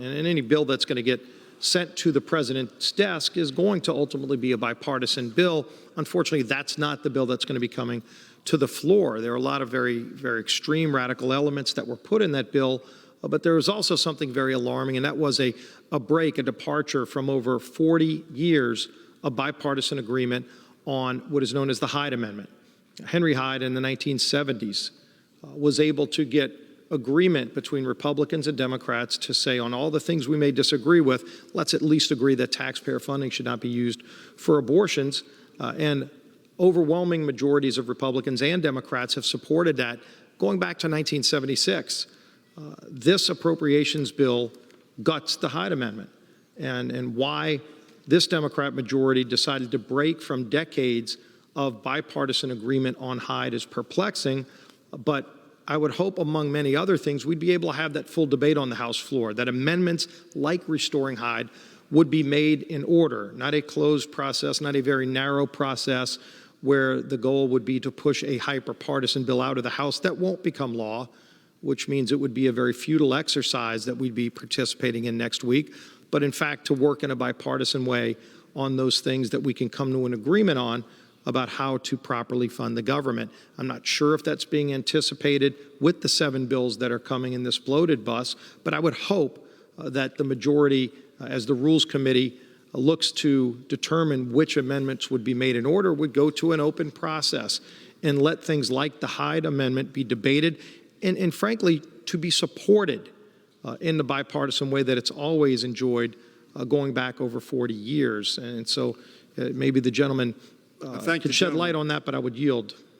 And any bill that's going to get sent to the president's desk is going to ultimately be a bipartisan bill. Unfortunately, that's not the bill that's going to be coming to the floor. There are a lot of very, very extreme radical elements that were put in that bill, but there was also something very alarming, and that was a departure from over 40 years of bipartisan agreement on what is known as the Hyde Amendment. Henry Hyde in the 1970s was able to get agreement between Republicans and Democrats to say on all the things we may disagree with, let's at least agree that taxpayer funding should not be used for abortions. And overwhelming majorities of Republicans and Democrats have supported that going back to 1976. This appropriations bill guts the Hyde Amendment, and why this Democrat majority decided to break from decades of bipartisan agreement on Hyde is perplexing, but I would hope, among many other things, we'd be able to have that full debate on the House floor, that amendments like restoring Hyde would be made in order, not a closed process, not a very narrow process where the goal would be to push a hyper-partisan bill out of the House that won't become law, which means it would be a very futile exercise that we'd be participating in next week, but in fact to work in a bipartisan way on those things that we can come to an agreement on about how to properly fund the government. I'm not sure if that's being anticipated with the 7 bills that are coming in this bloated bus, but I would hope that the majority, as the Rules Committee looks to determine which amendments would be made in order, would go to an open process and let things like the Hyde Amendment be debated and frankly, to be supported in the bipartisan way that it's always enjoyed going back over 40 years. And so maybe the gentleman could shed light on that, but I would yield.